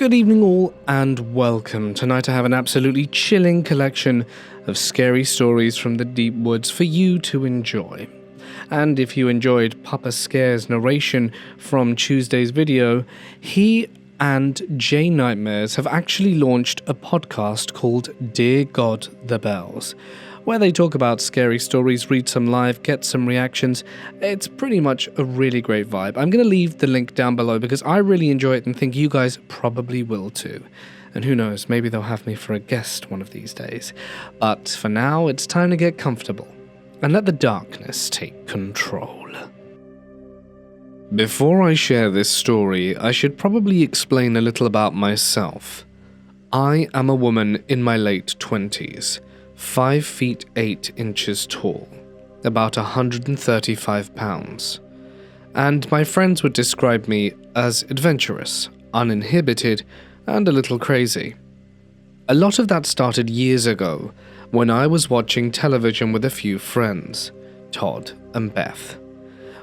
Good evening all and welcome. Tonight I have an absolutely chilling collection of scary stories from the deep woods for you to enjoy. And if you enjoyed Papa Scare's narration from Tuesday's video, he and J Nightmares have actually launched a podcast called Dear God the Bells, where they talk about scary stories, read some live, get some reactions. It's pretty much a really great vibe. I'm going to leave the link down below because I really enjoy it and think you guys probably will too. And who knows, maybe they'll have me for a guest one of these days. But for now, it's time to get comfortable and let the darkness take control. Before I share this story, I should probably explain a little about myself. I am a woman in my late 20s. 5 feet 8 inches tall, about 135 pounds, and my friends would describe me as adventurous, uninhibited, and a little crazy. A lot of that started years ago when I was watching television with a few friends, Todd and Beth.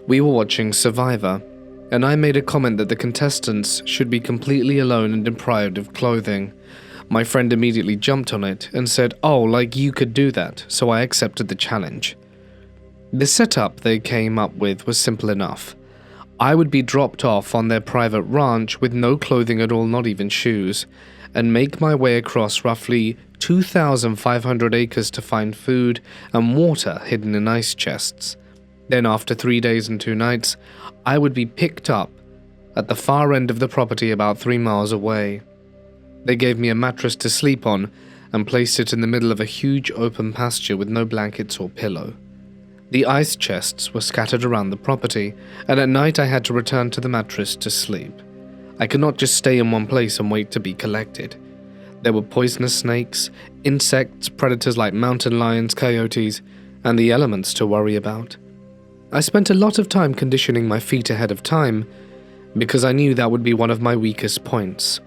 We were watching Survivor, and I made a comment that the contestants should be completely alone and deprived of clothing. My friend immediately jumped on it and said, "Oh, like you could do that," so I accepted the challenge. The setup they came up with was simple enough. I would be dropped off on their private ranch with no clothing at all, not even shoes, and make my way across roughly 2,500 acres to find food and water hidden in ice chests. Then after 3 days and 2 nights, I would be picked up at the far end of the property about 3 miles away. They gave me a mattress to sleep on and placed it in the middle of a huge open pasture with no blankets or pillow. The ice chests were scattered around the property, and at night I had to return to the mattress to sleep. I could not just stay in one place and wait to be collected. There were poisonous snakes, insects, predators like mountain lions, coyotes, and the elements to worry about. I spent a lot of time conditioning my feet ahead of time because I knew that would be one of my weakest points.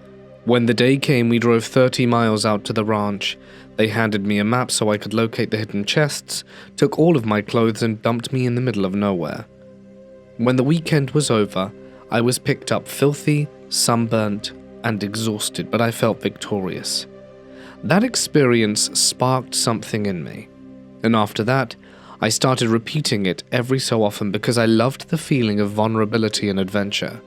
When the day came, we drove 30 miles out to the ranch. They handed me a map so I could locate the hidden chests, took all of my clothes and dumped me in the middle of nowhere. When the weekend was over, I was picked up filthy, sunburnt, and exhausted, but I felt victorious. That experience sparked something in me, and after that, I started repeating it every so often because I loved the feeling of vulnerability and adventure.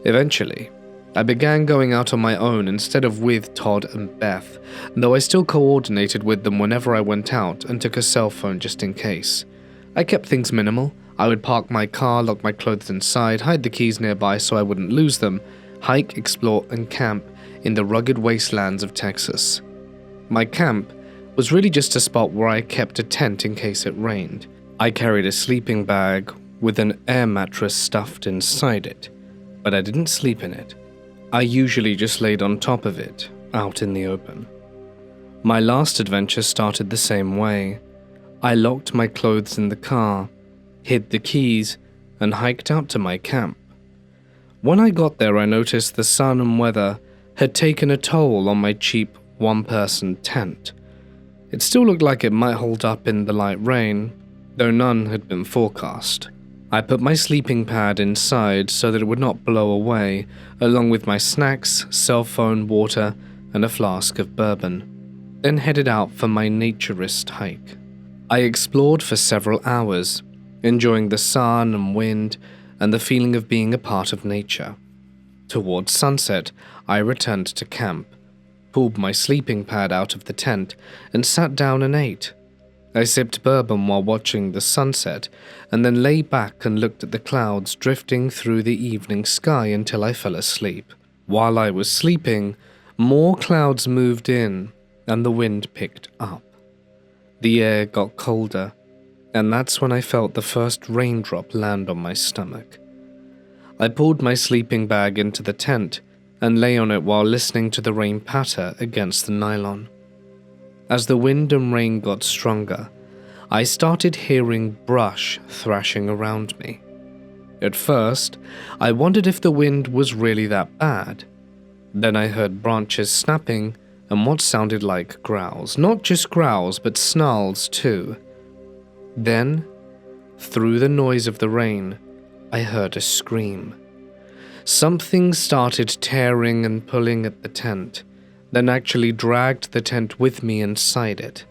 Eventually, I began going out on my own instead of with Todd and Beth, though I still coordinated with them whenever I went out and took a cell phone just in case. I kept things minimal. I would park my car, lock my clothes inside, hide the keys nearby so I wouldn't lose them, hike, explore, and camp in the rugged wastelands of Texas. My camp was really just a spot where I kept a tent in case it rained. I carried a sleeping bag with an air mattress stuffed inside it, but I didn't sleep in it. I usually just laid on top of it, out in the open. My last adventure started the same way. I locked my clothes in the car, hid the keys, and hiked out to my camp. When I got there, I noticed the sun and weather had taken a toll on my cheap one-person tent. It still looked like it might hold up in the light rain, though none had been forecast. I put my sleeping pad inside so that it would not blow away, along with my snacks, cell phone, water, and a flask of bourbon, then headed out for my naturist hike. I explored for several hours, enjoying the sun and wind and the feeling of being a part of nature. Towards sunset, I returned to camp, pulled my sleeping pad out of the tent, and sat down and ate. I sipped bourbon while watching the sunset, and then lay back and looked at the clouds drifting through the evening sky until I fell asleep. While I was sleeping, more clouds moved in, and the wind picked up. The air got colder, and that's when I felt the first raindrop land on my stomach. I pulled my sleeping bag into the tent and lay on it while listening to the rain patter against the nylon. As the wind and rain got stronger, I started hearing brush thrashing around me. At first, I wondered if the wind was really that bad. Then I heard branches snapping and what sounded like growls. Not just growls, but snarls too. Then, through the noise of the rain, I heard a scream. Something started tearing and pulling at the tent, then actually dragged the tent with me inside it.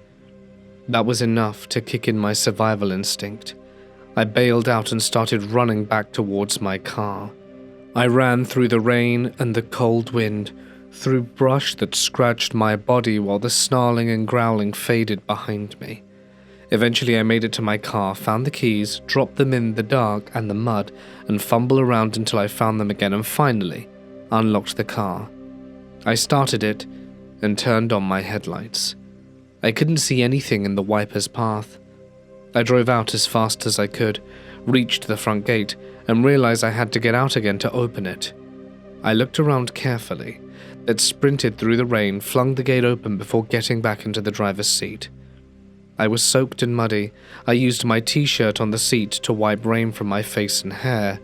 That was enough to kick in my survival instinct. I bailed out and started running back towards my car. I ran through the rain and the cold wind, through brush that scratched my body while the snarling and growling faded behind me. Eventually I made it to my car, found the keys, dropped them in the dark and the mud, and fumbled around until I found them again and finally unlocked the car. I started it and turned on my headlights. I couldn't see anything in the wiper's path. I drove out as fast as I could, reached the front gate, and realized I had to get out again to open it. I looked around carefully, then sprinted through the rain, flung the gate open before getting back into the driver's seat. I was soaked and muddy. I used my t-shirt on the seat to wipe rain from my face and hair,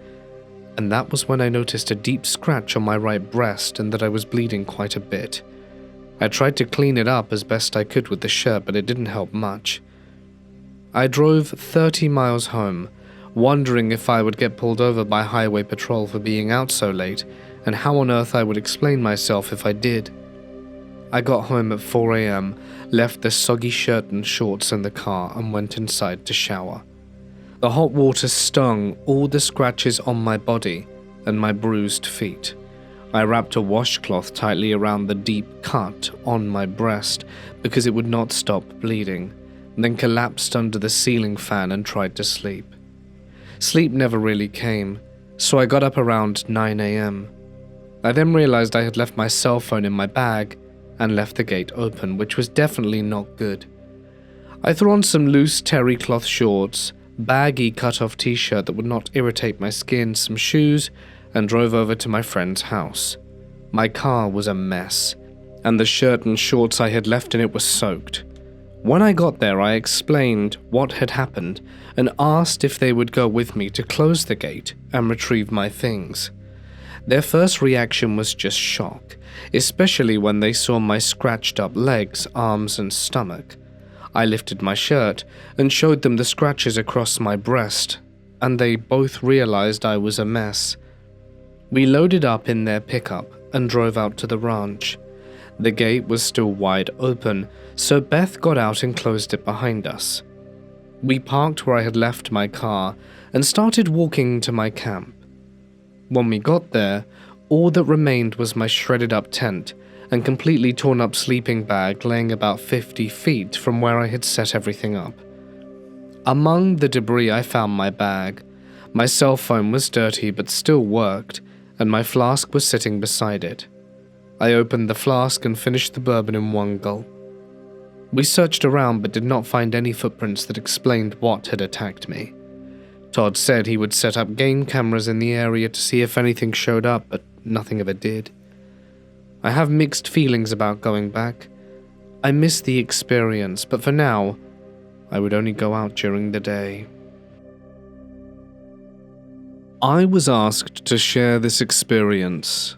and that was when I noticed a deep scratch on my right breast and that I was bleeding quite a bit. I tried to clean it up as best I could with the shirt, but it didn't help much. I drove 30 miles home, wondering if I would get pulled over by highway patrol for being out so late, and how on earth I would explain myself if I did. I got home at 4 a.m., left the soggy shirt and shorts in the car, and went inside to shower. The hot water stung all the scratches on my body and my bruised feet. I wrapped a washcloth tightly around the deep cut on my breast because it would not stop bleeding, then collapsed under the ceiling fan and tried to sleep. Sleep never really came, so I got up around 9 a.m. I then realized I had left my cell phone in my bag and left the gate open, which was definitely not good. I threw on some loose terry cloth shorts, baggy cut-off t-shirt that would not irritate my skin, some shoes, and drove over to my friend's house. My car was a mess, and the shirt and shorts I had left in it were soaked. When I got there, I explained what had happened and asked if they would go with me to close the gate and retrieve my things. Their first reaction was just shock, especially when they saw my scratched up legs, arms, and stomach. I lifted my shirt and showed them the scratches across my breast, and they both realized I was a mess. We loaded up in their pickup and drove out to the ranch. The gate was still wide open, so Beth got out and closed it behind us. We parked where I had left my car and started walking to my camp. When we got there, all that remained was my shredded up tent and completely torn up sleeping bag laying about 50 feet from where I had set everything up. Among the debris I found my bag. My cell phone was dirty but still worked, and my flask was sitting beside it. I opened the flask and finished the bourbon in one gulp. We searched around but did not find any footprints that explained what had attacked me. Todd said he would set up game cameras in the area to see if anything showed up, but nothing ever did. I have mixed feelings about going back. I miss the experience, but for now, I would only go out during the day. I was asked to share this experience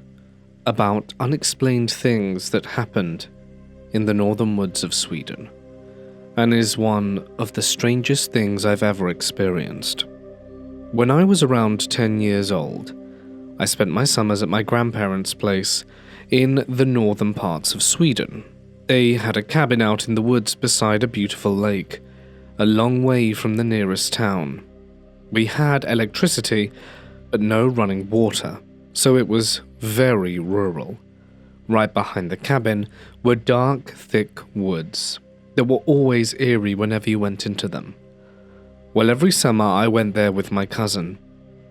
about unexplained things that happened in the northern woods of Sweden, and is one of the strangest things I've ever experienced. When I was around 10 years old, I spent my summers at my grandparents' place in the northern parts of Sweden. They had a cabin out in the woods beside a beautiful lake, a long way from the nearest town. We had electricity, but no running water, so it was very rural. Right behind the cabin were dark, thick woods that were always eerie whenever you went into them. Well, every summer I went there with my cousin.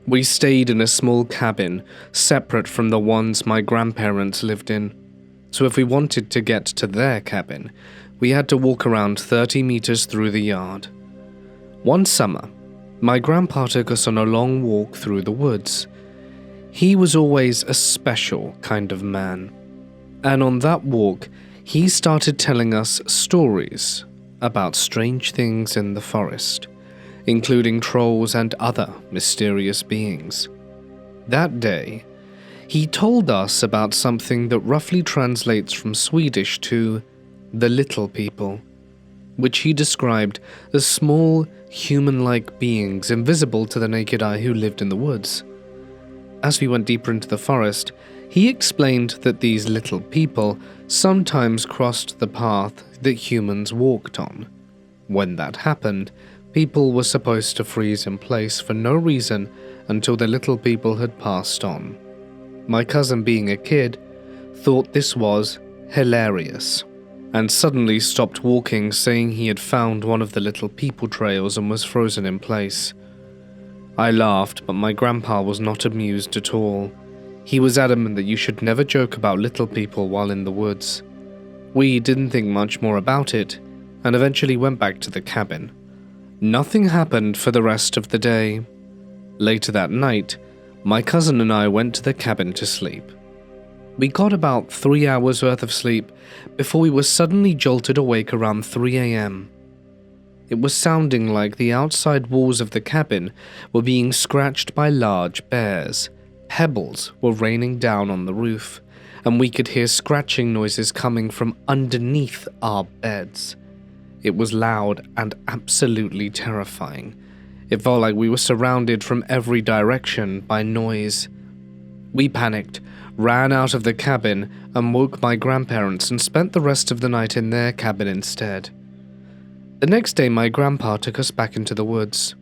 We stayed in a small cabin, separate from the ones my grandparents lived in. So if we wanted to get to their cabin, we had to walk around 30 meters through the yard. One summer, my grandpa took us on a long walk through the woods. He was always a special kind of man. And on that walk, he started telling us stories about strange things in the forest, including trolls and other mysterious beings. That day, he told us about something that roughly translates from Swedish to the little people, which he described as small, human-like beings invisible to the naked eye who lived in the woods. As we went deeper into the forest, he explained that these little people sometimes crossed the path that humans walked on. When that happened, people were supposed to freeze in place for no reason until the little people had passed on. My cousin, being a kid, thought this was hilarious, and suddenly stopped walking, saying he had found one of the little people trails and was frozen in place. I laughed, but my grandpa was not amused at all. He was adamant that you should never joke about little people while in the woods. We didn't think much more about it, and eventually went back to the cabin. Nothing happened for the rest of the day. Later that night, my cousin and I went to the cabin to sleep. We got about 3 hours worth of sleep before we were suddenly jolted awake around 3 a.m. It was sounding like the outside walls of the cabin were being scratched by large bears. Pebbles were raining down on the roof, and we could hear scratching noises coming from underneath our beds. It was loud and absolutely terrifying. It felt like we were surrounded from every direction by noise. We panicked, ran out of the cabin, and woke my grandparents and spent the rest of the night in their cabin instead. The next day, my grandpa took us back into the woods.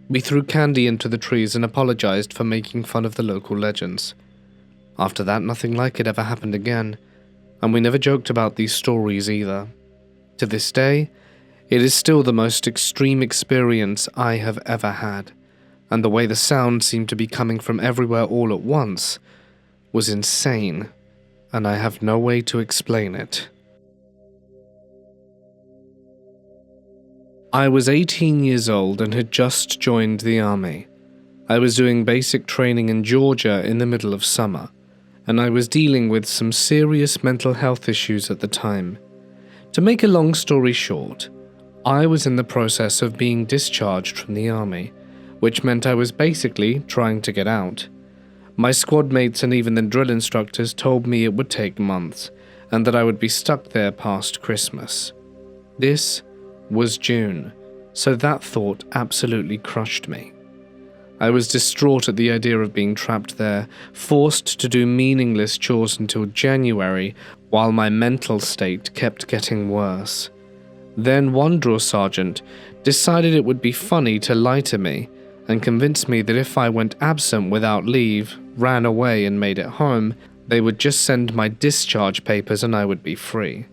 We threw candy into the trees and apologized for making fun of the local legends. After that, nothing like it ever happened again, and we never joked about these stories either. To this day, it is still the most extreme experience I have ever had, and the way the sound seemed to be coming from everywhere all at once was insane, and I have no way to explain it. I was 18 years old and had just joined the army. I was doing basic training in Georgia in the middle of summer, and I was dealing with some serious mental health issues at the time. To make a long story short, I was in the process of being discharged from the army, which meant I was basically trying to get out. My squad mates and even the drill instructors told me it would take months, and that I would be stuck there past Christmas. This was June, so that thought absolutely crushed me. I was distraught at the idea of being trapped there, forced to do meaningless chores until January, while my mental state kept getting worse. Then one drill sergeant decided it would be funny to lie to me and convince me that if I went absent without leave, ran away and made it home, they would just send my discharge papers and I would be free.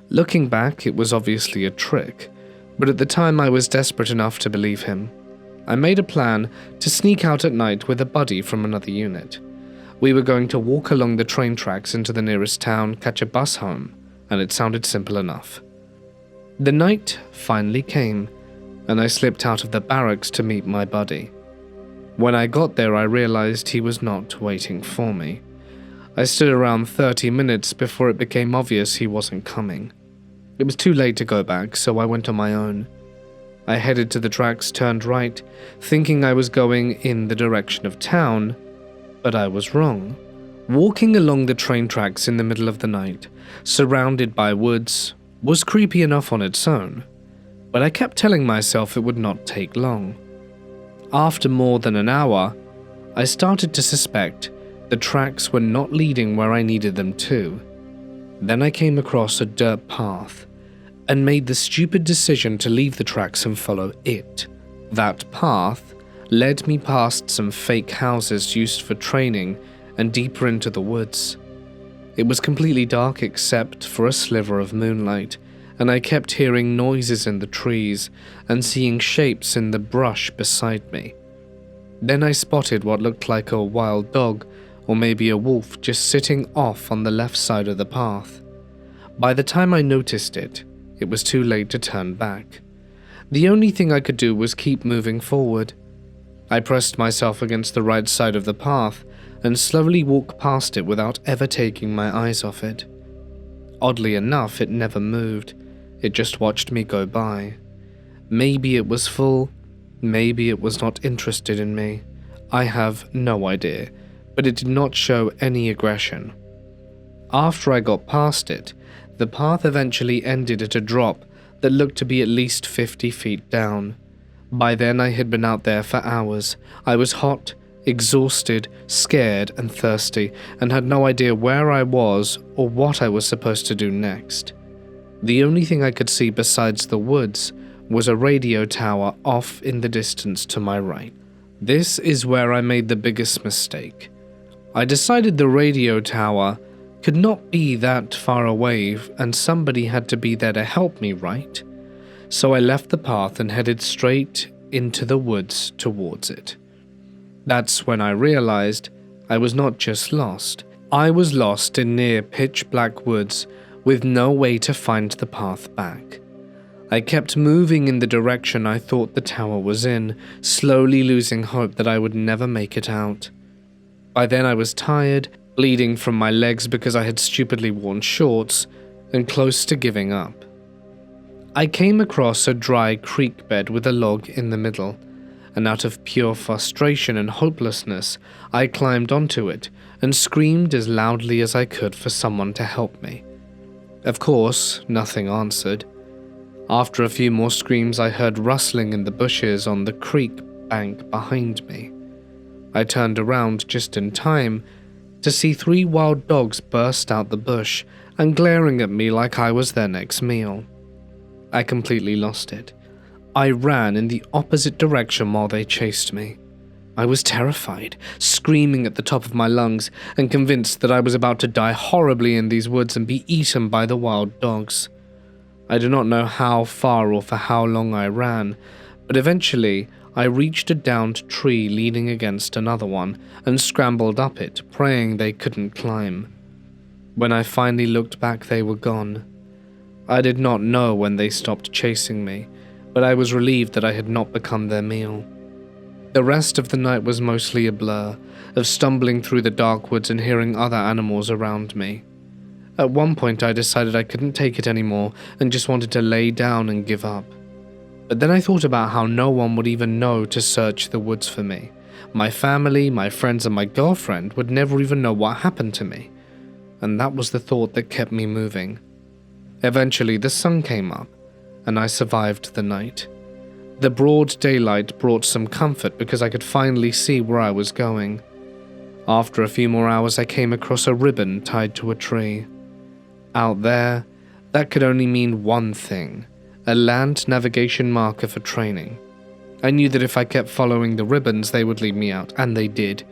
Looking back, it was obviously a trick, but at the time I was desperate enough to believe him. I made a plan to sneak out at night with a buddy from another unit. We were going to walk along the train tracks into the nearest town, catch a bus home, and it sounded simple enough. The night finally came, and I slipped out of the barracks to meet my buddy. When I got there, I realized he was not waiting for me. I stood around 30 minutes before it became obvious he wasn't coming. It was too late to go back, so I went on my own. I headed to the tracks, turned right, thinking I was going in the direction of town, but I was wrong. Walking along the train tracks in the middle of the night, surrounded by woods, was creepy enough on its own, but I kept telling myself it would not take long. After more than an hour, I started to suspect the tracks were not leading where I needed them to. Then I came across a dirt path, and made the stupid decision to leave the tracks and follow it. That path led me past some fake houses used for training and deeper into the woods. It was completely dark except for a sliver of moonlight, and I kept hearing noises in the trees and seeing shapes in the brush beside me. Then I spotted what looked like a wild dog or maybe a wolf just sitting off on the left side of the path. By the time I noticed it, it was too late to turn back. The only thing I could do was keep moving forward. I pressed myself against the right side of the path and slowly walked past it without ever taking my eyes off it. Oddly enough, it never moved. It just watched me go by. Maybe it was full, maybe it was not interested in me. I have no idea, but it did not show any aggression. After I got past it, the path eventually ended at a drop that looked to be at least 50 feet down. By then I had been out there for hours. I was hot, exhausted, scared, and thirsty, and had no idea where I was or what I was supposed to do next. The only thing I could see besides the woods was a radio tower off in the distance to my right. This is where I made the biggest mistake. I decided the radio tower could not be that far away and somebody had to be there to help me, right? So I left the path and headed straight into the woods towards it. That's when I realized I was not just lost. I was lost in near pitch-black woods with no way to find the path back. I kept moving in the direction I thought the tower was in, slowly losing hope that I would never make it out. By then I was tired, bleeding from my legs because I had stupidly worn shorts, and close to giving up. I came across a dry creek bed with a log in the middle, and out of pure frustration and hopelessness, I climbed onto it and screamed as loudly as I could for someone to help me. Of course, nothing answered. After a few more screams, I heard rustling in the bushes on the creek bank behind me. I turned around just in time to see 3 wild dogs burst out the bush and glaring at me like I was their next meal. I completely lost it. I ran in the opposite direction while they chased me. I was terrified, screaming at the top of my lungs and convinced that I was about to die horribly in these woods and be eaten by the wild dogs. I do not know how far or for how long I ran, but eventually I reached a downed tree leaning against another one and scrambled up it, praying they couldn't climb. When I finally looked back, they were gone. I did not know when they stopped chasing me, but I was relieved that I had not become their meal. The rest of the night was mostly a blur of stumbling through the dark woods and hearing other animals around me. At one point I decided I couldn't take it anymore and just wanted to lay down and give up. But then I thought about how no one would even know to search the woods for me. My family, my friends, and my girlfriend would never even know what happened to me. And that was the thought that kept me moving. Eventually the sun came up, and I survived the night. The broad daylight brought some comfort because I could finally see where I was going. After a few more hours, I came across a ribbon tied to a tree. Out there, that could only mean one thing: a land navigation marker for training. I knew that if I kept following the ribbons, they would lead me out, and they did.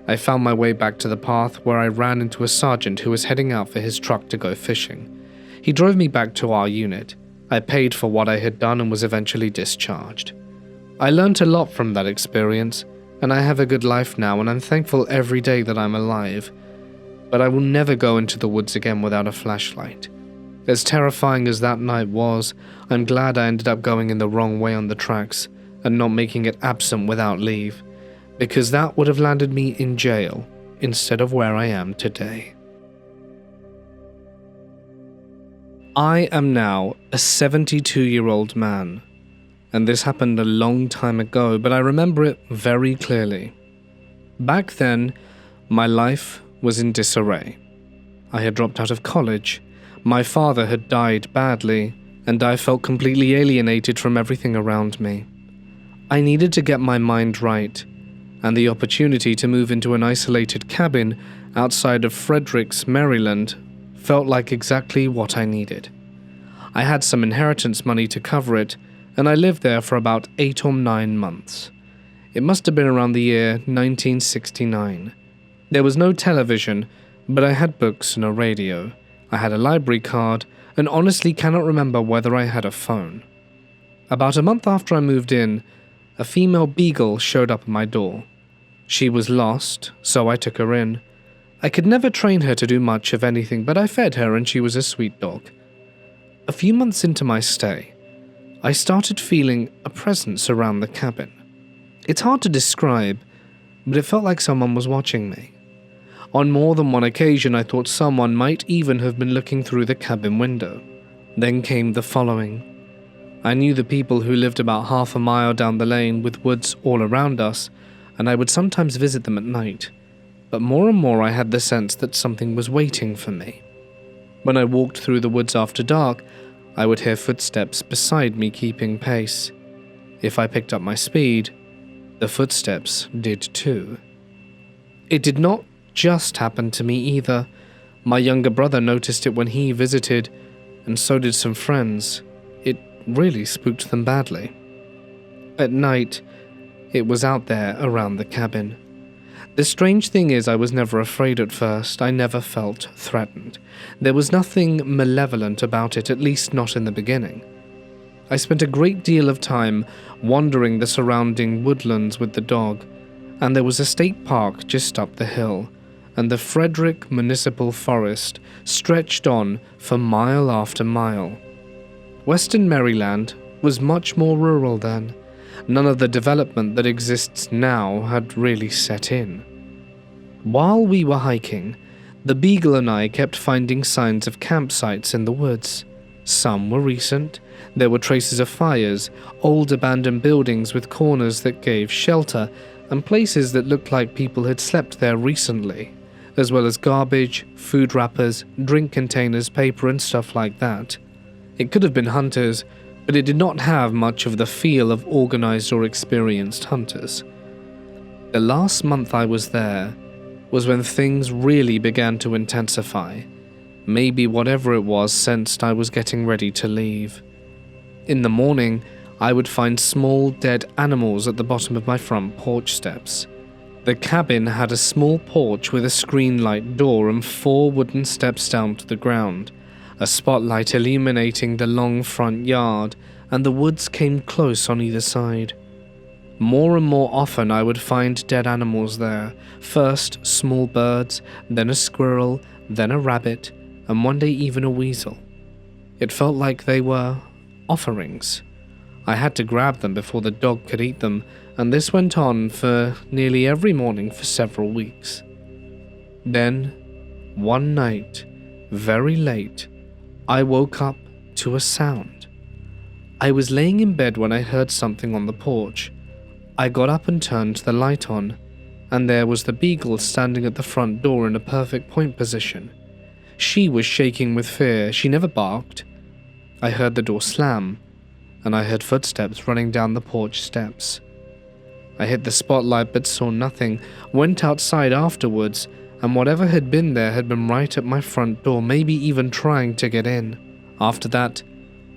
I found my way back to the path where I ran into a sergeant who was heading out for his truck to go fishing. He drove me back to our unit. I paid for what I had done and was eventually discharged. I learned a lot from that experience, and I have a good life now, and I'm thankful every day that I'm alive. But I will never go into the woods again without a flashlight. As terrifying as that night was, I'm glad I ended up going in the wrong way on the tracks and not making it absent without leave, because that would have landed me in jail instead of where I am today. I am now a 72-year-old man, and this happened a long time ago, but I remember it very clearly. Back then, my life was in disarray. I had dropped out of college, my father had died badly, and I felt completely alienated from everything around me. I needed to get my mind right, and the opportunity to move into an isolated cabin outside of Fredericks, Maryland, felt like exactly what I needed. I had some inheritance money to cover it, and I lived there for about 8 or 9 months. It must have been around the year 1969. There was no television, but I had books and a radio. I had a library card, and honestly cannot remember whether I had a phone. About a month after I moved in, a female beagle showed up at my door. She was lost, so I took her in. I could never train her to do much of anything, but I fed her and she was a sweet dog. A few months into my stay, I started feeling a presence around the cabin. It's hard to describe, but it felt like someone was watching me. On more than one occasion, I thought someone might even have been looking through the cabin window. Then came the following. I knew the people who lived about half a mile down the lane with woods all around us, and I would sometimes visit them at night. But more and more I had the sense that something was waiting for me. When I walked through the woods after dark, I would hear footsteps beside me keeping pace. If I picked up my speed, the footsteps did too. It did not just happen to me either. My younger brother noticed it when he visited, and so did some friends. It really spooked them badly. At night, it was out there around the cabin. The strange thing is I was never afraid at first. I never felt threatened. There was nothing malevolent about it, at least not in the beginning. I spent a great deal of time wandering the surrounding woodlands with the dog, and there was a state park just up the hill, and the Frederick Municipal Forest stretched on for mile after mile. Western Maryland was much more rural then. None of the development that exists now had really set in. While we were hiking, the Beagle and I kept finding signs of campsites in the woods. Some were recent. There were traces of fires, old abandoned buildings with corners that gave shelter, and places that looked like people had slept there recently, as well as garbage, food wrappers, drink containers, paper and stuff like that. It could have been hunters, but it did not have much of the feel of organized or experienced hunters. The last month I was there was when things really began to intensify. Maybe whatever it was sensed I was getting ready to leave. In the morning, I would find small dead animals at the bottom of my front porch steps. The cabin had a small porch with a screen-light door and 4 wooden steps down to the ground, a spotlight illuminating the long front yard, and the woods came close on either side. More and more often I would find dead animals there, first small birds, then a squirrel, then a rabbit, and one day even a weasel. It felt like they were offerings. I had to grab them before the dog could eat them, and this went on for nearly every morning for several weeks. Then, one night, very late, I woke up to a sound. I was laying in bed when I heard something on the porch. I got up and turned the light on, and there was the Beagle standing at the front door in a perfect point position. She was shaking with fear. She never barked. I heard the door slam, and I heard footsteps running down the porch steps. I hit the spotlight but saw nothing, went outside afterwards, and whatever had been there had been right at my front door, maybe even trying to get in. After that,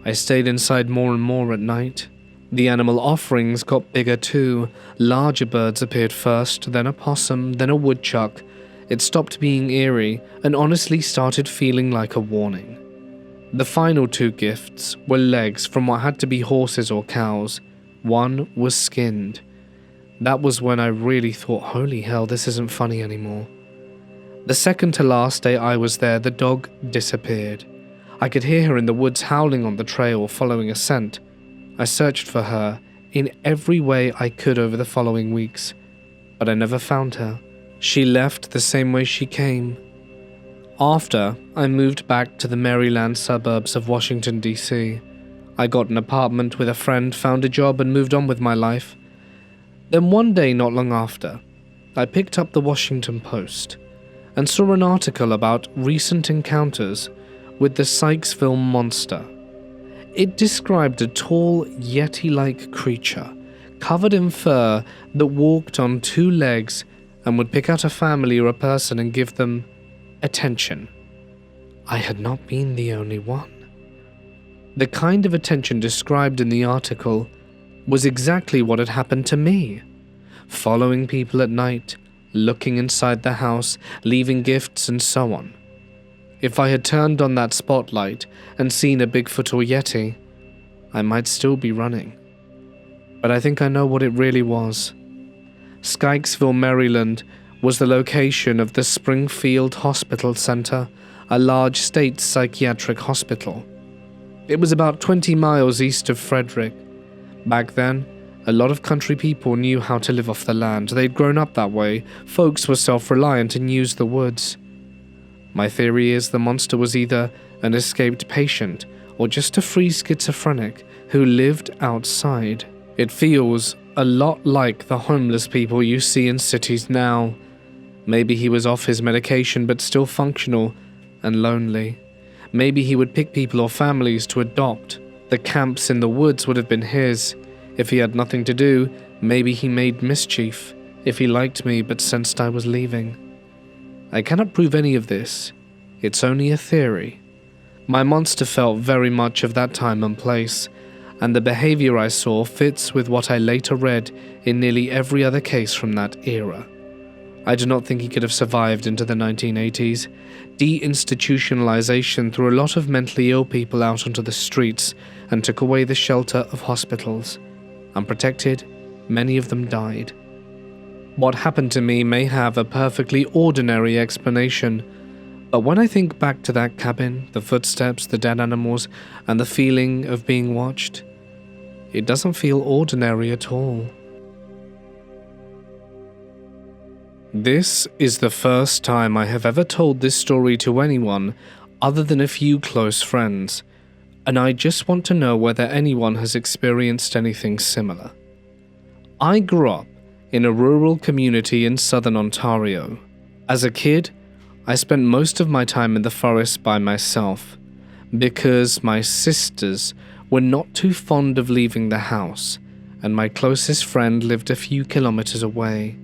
I stayed inside more and more at night. The animal offerings got bigger too. Larger birds appeared first, then a possum, then a woodchuck. It stopped being eerie and honestly started feeling like a warning. The final 2 gifts were legs from what had to be horses or cows. One was skinned. That was when I really thought, holy hell, this isn't funny anymore. The second to last day I was there, the dog disappeared. I could hear her in the woods howling on the trail, following a scent. I searched for her in every way I could over the following weeks, but I never found her. She left the same way she came. After, I moved back to the Maryland suburbs of Washington, D.C. I got an apartment with a friend, found a job, and moved on with my life. Then one day not long after, I picked up the Washington Post and saw an article about recent encounters with the Sykesville Monster. It described a tall, yeti-like creature, covered in fur, that walked on 2 legs and would pick out a family or a person and give them attention. I had not been the only one. The kind of attention described in the article was exactly what had happened to me. Following people at night, looking inside the house, leaving gifts, and so on. If I had turned on that spotlight and seen a Bigfoot or Yeti, I might still be running. But I think I know what it really was. Sykesville, Maryland was the location of the Springfield Hospital Center, a large state psychiatric hospital. It was about 20 miles east of Frederick. Back then, a lot of country people knew how to live off the land. They'd grown up that way. Folks were self-reliant and used the woods. My theory is the monster was either an escaped patient or just a free schizophrenic who lived outside. It feels a lot like the homeless people you see in cities now. Maybe he was off his medication but still functional and lonely. Maybe he would pick people or families to adopt. The camps in the woods would have been his. If he had nothing to do, maybe he made mischief. if he liked me but sensed I was leaving. I cannot prove any of this, it's only a theory. My monster felt very much of that time and place, and the behavior I saw fits with what I later read in nearly every other case from that era. I do not think he could have survived into the 1980s. Deinstitutionalization threw a lot of mentally ill people out onto the streets and took away the shelter of hospitals. Unprotected, many of them died. What happened to me may have a perfectly ordinary explanation, but when I think back to that cabin, the footsteps, the dead animals, and the feeling of being watched, it doesn't feel ordinary at all. This is the first time I have ever told this story to anyone other than a few close friends, and I just want to know whether anyone has experienced anything similar. I grew up in a rural community in southern Ontario. As a kid, I spent most of my time in the forest by myself, because my sisters were not too fond of leaving the house, and my closest friend lived a few kilometers away.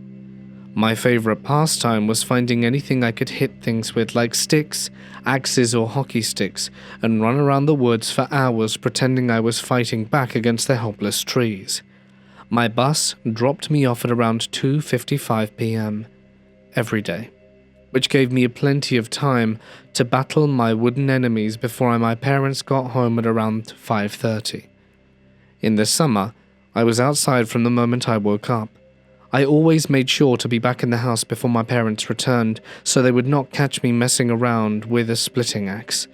My favorite pastime was finding anything I could hit things with, like sticks, axes, or hockey sticks, and run around the woods for hours pretending I was fighting back against the helpless trees. My bus dropped me off at around 2:55 p.m. every day, which gave me plenty of time to battle my wooden enemies before my parents got home at around 5:30. In the summer, I was outside from the moment I woke up. I always made sure to be back in the house before my parents returned, so they would not catch me messing around with a splitting axe.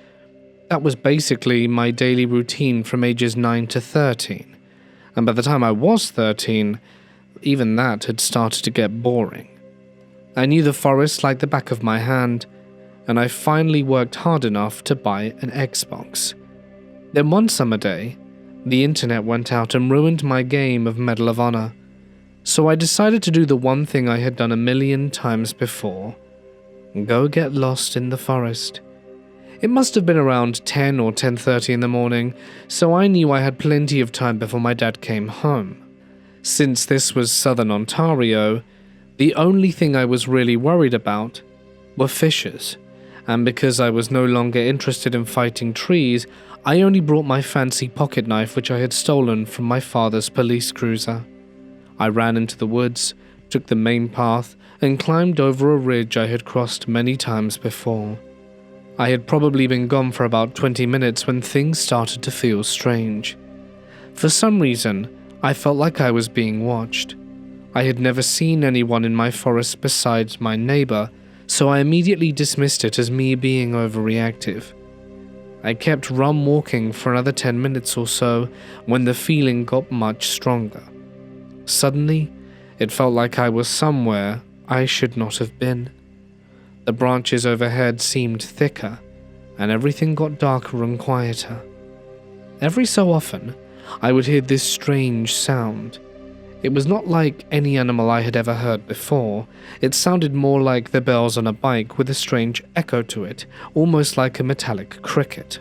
That was basically my daily routine from ages 9 to 13, and by the time I was 13, even that had started to get boring. I knew the forest like the back of my hand, and I finally worked hard enough to buy an Xbox. Then one summer day, the internet went out and ruined my game of Medal of Honor. So I decided to do the one thing I had done a million times before: go get lost in the forest. It must have been around 10 or 10:30 in the morning, so I knew I had plenty of time before my dad came home. Since this was southern Ontario, the only thing I was really worried about were fishers, and because I was no longer interested in fighting trees, I only brought my fancy pocket knife which I had stolen from my father's police cruiser. I ran into the woods, took the main path, and climbed over a ridge I had crossed many times before. I had probably been gone for about 20 minutes when things started to feel strange. For some reason, I felt like I was being watched. I had never seen anyone in my forest besides my neighbor, so I immediately dismissed it as me being overreactive. I kept walking for another 10 minutes or so when the feeling got much stronger. Suddenly, it felt like I was somewhere I should not have been. The branches overhead seemed thicker, and everything got darker and quieter. Every so often, I would hear this strange sound. It was not like any animal I had ever heard before. It sounded more like the bells on a bike with a strange echo to it, almost like a metallic cricket.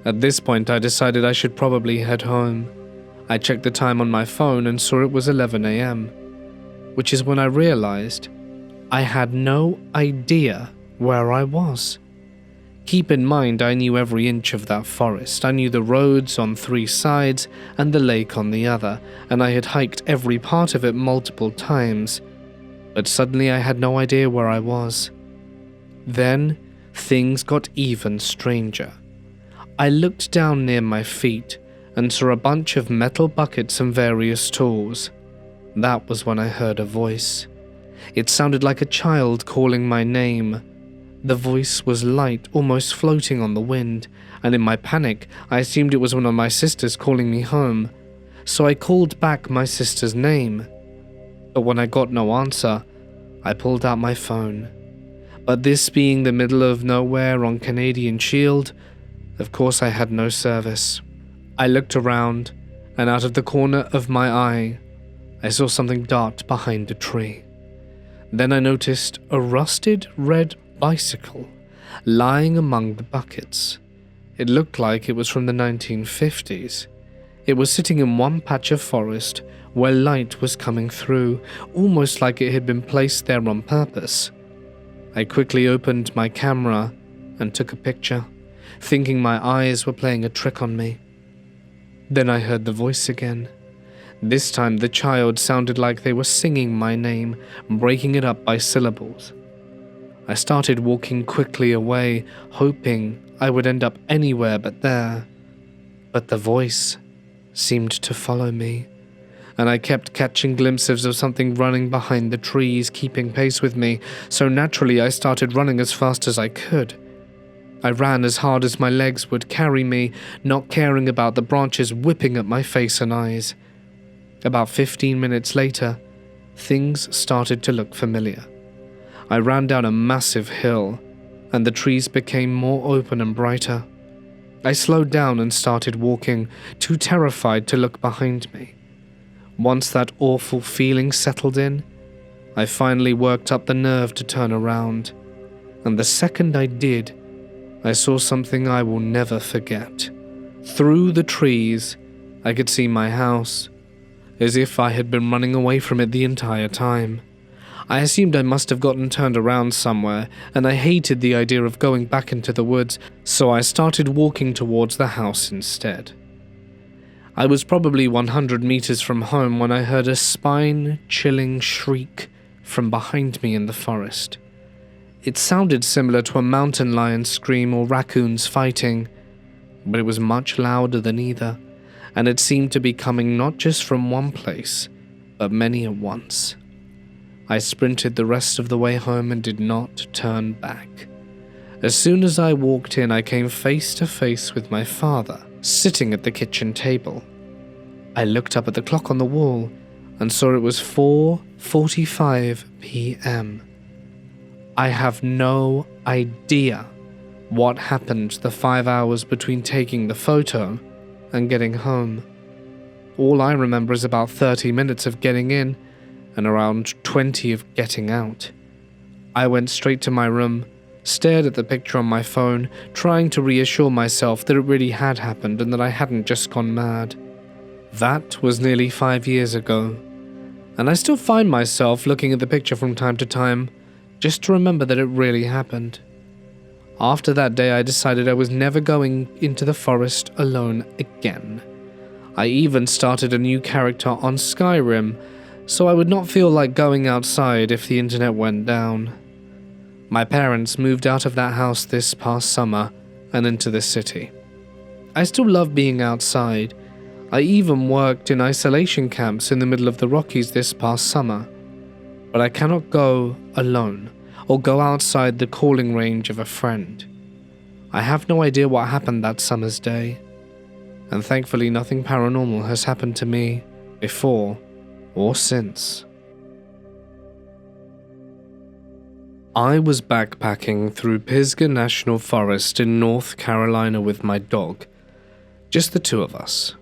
At this point, I decided I should probably head home. I checked the time on my phone and saw it was 11 a.m., which is when I realized I had no idea where I was. Keep in mind, I knew every inch of that forest. I knew the roads on 3 sides and the lake on the other, and I had hiked every part of it multiple times. But suddenly I had no idea where I was. Then, things got even stranger. I looked down near my feet and saw a bunch of metal buckets and various tools. That was when I heard a voice. It sounded like a child calling my name. The voice was light, almost floating on the wind, and in my panic, I assumed it was one of my sisters calling me home. So I called back my sister's name. But when I got no answer, I pulled out my phone. But this being the middle of nowhere on Canadian Shield, of course I had no service. I looked around, and out of the corner of my eye, I saw something dart behind a tree. Then I noticed a rusted red bicycle lying among the buckets. It looked like it was from the 1950s. It was sitting in one patch of forest where light was coming through, almost like it had been placed there on purpose. I quickly opened my camera and took a picture, thinking my eyes were playing a trick on me. Then I heard the voice again. This time the child sounded like they were singing my name, breaking it up by syllables. I started walking quickly away, hoping I would end up anywhere but there. But the voice seemed to follow me, and I kept catching glimpses of something running behind the trees, keeping pace with me, so naturally I started running as fast as I could. I ran as hard as my legs would carry me, not caring about the branches whipping at my face and eyes. About 15 minutes later, things started to look familiar. I ran down a massive hill, and the trees became more open and brighter. I slowed down and started walking, too terrified to look behind me. Once that awful feeling settled in, I finally worked up the nerve to turn around, and the second I did, I saw something I will never forget. Through the trees, I could see my house, as if I had been running away from it the entire time. I assumed I must have gotten turned around somewhere, and I hated the idea of going back into the woods, so I started walking towards the house instead. I was probably 100 meters from home when I heard a spine-chilling shriek from behind me in the forest. It sounded similar to a mountain lion's scream or raccoons fighting, but it was much louder than either, and it seemed to be coming not just from one place, but many at once. I sprinted the rest of the way home and did not turn back. As soon as I walked in, I came face to face with my father, sitting at the kitchen table. I looked up at the clock on the wall and saw it was 4:45 p.m. I have no idea what happened the 5 hours between taking the photo and getting home. All I remember is about 30 minutes of getting in and around 20 of getting out. I went straight to my room, stared at the picture on my phone, trying to reassure myself that it really had happened and that I hadn't just gone mad. That was nearly 5 years ago, and I still find myself looking at the picture from time to time, just to remember that it really happened. After that day, I decided I was never going into the forest alone again. I even started a new character on Skyrim, so I would not feel like going outside if the internet went down. My parents moved out of that house this past summer and into the city. I still love being outside. I even worked in isolation camps in the middle of the Rockies this past summer. But I cannot go alone or go outside the calling range of a friend. I have no idea what happened that summer's day, and thankfully nothing paranormal has happened to me before or since. I was backpacking through Pisgah National Forest in North Carolina with my dog, just the two of us.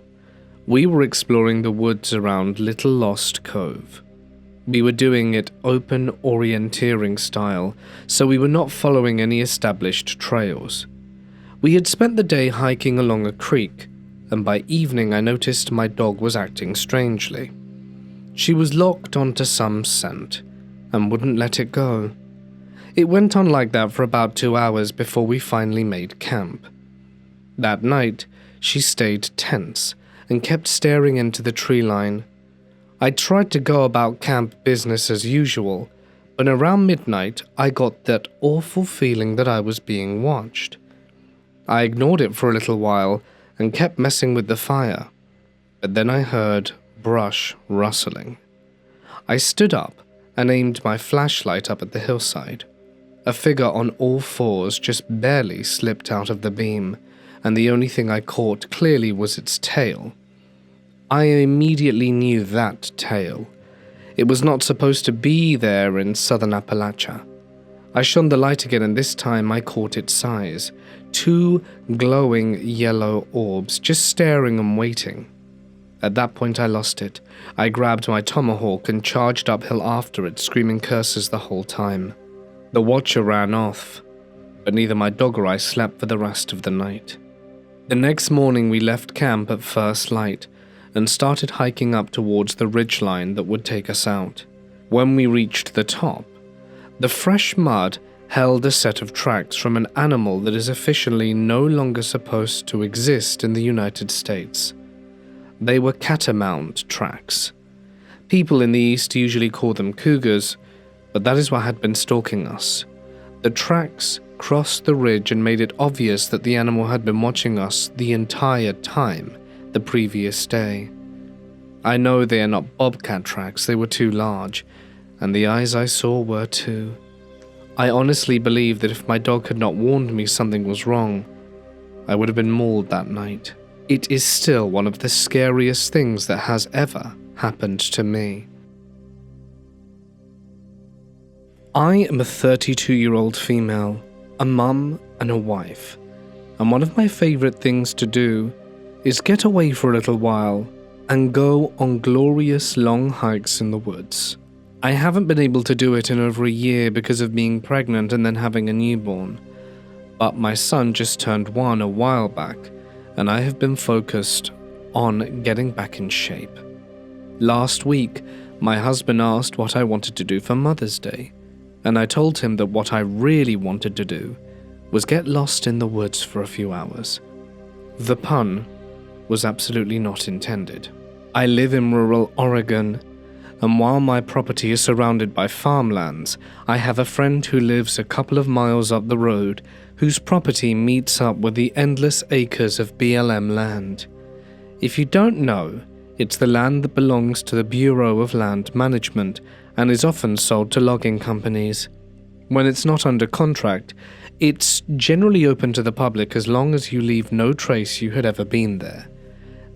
We were exploring the woods around Little Lost Cove. We were doing it open orienteering style, so we were not following any established trails. We had spent the day hiking along a creek, and by evening I noticed my dog was acting strangely. She was locked onto some scent, and wouldn't let it go. It went on like that for about 2 hours before we finally made camp. That night, she stayed tense, and kept staring into the tree line. I tried to go about camp business as usual, but around midnight I got that awful feeling that I was being watched. I ignored it for a little while and kept messing with the fire, but then I heard brush rustling. I stood up and aimed my flashlight up at the hillside. A figure on all fours just barely slipped out of the beam, and the only thing I caught clearly was its tail. I immediately knew that tail. It was not supposed to be there in southern Appalachia. I shone the light again, and this time I caught its size. 2 glowing yellow orbs just staring and waiting. At that point I lost it. I grabbed my tomahawk and charged uphill after it, screaming curses the whole time. The watcher ran off, but neither my dog or I slept for the rest of the night. The next morning we left camp at first light, and started hiking up towards the ridgeline that would take us out. When we reached the top, the fresh mud held a set of tracks from an animal that is officially no longer supposed to exist in the United States. They were catamount tracks. People in the East usually call them cougars, but that is what had been stalking us. The tracks crossed the ridge and made it obvious that the animal had been watching us the entire time the previous day. I know they are not bobcat tracks, they were too large, and the eyes I saw were too. I honestly believe that if my dog had not warned me something was wrong, I would have been mauled that night. It is still one of the scariest things that has ever happened to me. I am a 32-year-old female, a mum and a wife, and one of my favorite things to do is get away for a little while and go on glorious long hikes in the woods. I haven't been able to do it in over a year because of being pregnant and then having a newborn, but my son just turned 1 a while back, and I have been focused on getting back in shape. Last week, my husband asked what I wanted to do for Mother's Day, and I told him that what I really wanted to do was get lost in the woods for a few hours. The pun was absolutely not intended. I live in rural Oregon, and while my property is surrounded by farmlands, I have a friend who lives a couple of miles up the road whose property meets up with the endless acres of BLM land. If you don't know, it's the land that belongs to the Bureau of Land Management and is often sold to logging companies. When it's not under contract, it's generally open to the public as long as you leave no trace you had ever been there.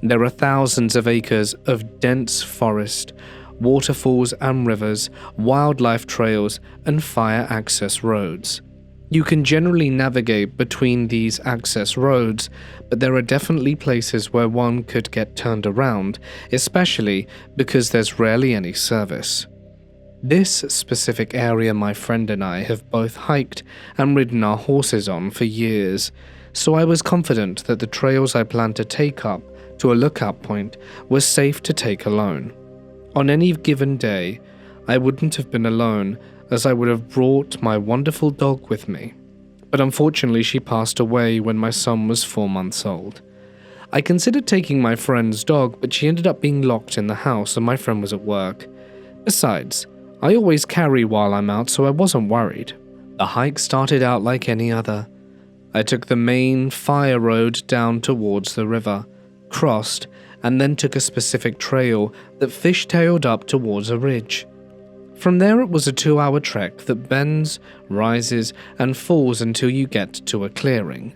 There are thousands of acres of dense forest, waterfalls and rivers, wildlife trails, and fire access roads. You can generally navigate between these access roads, but there are definitely places where one could get turned around, especially because there's rarely any service. This specific area my friend and I have both hiked and ridden our horses on for years, so I was confident that the trails I planned to take up to a lookout point were safe to take alone. On any given day, I wouldn't have been alone, as I would have brought my wonderful dog with me, but unfortunately she passed away when my son was 4 months old. I considered taking my friend's dog, but she ended up being locked in the house and my friend was at work. Besides, I always carry while I'm out, so I wasn't worried. The hike started out like any other. I took the main fire road down towards the river, crossed, and then took a specific trail that fishtailed up towards a ridge. From there it was a 2-hour trek that bends, rises, and falls until you get to a clearing.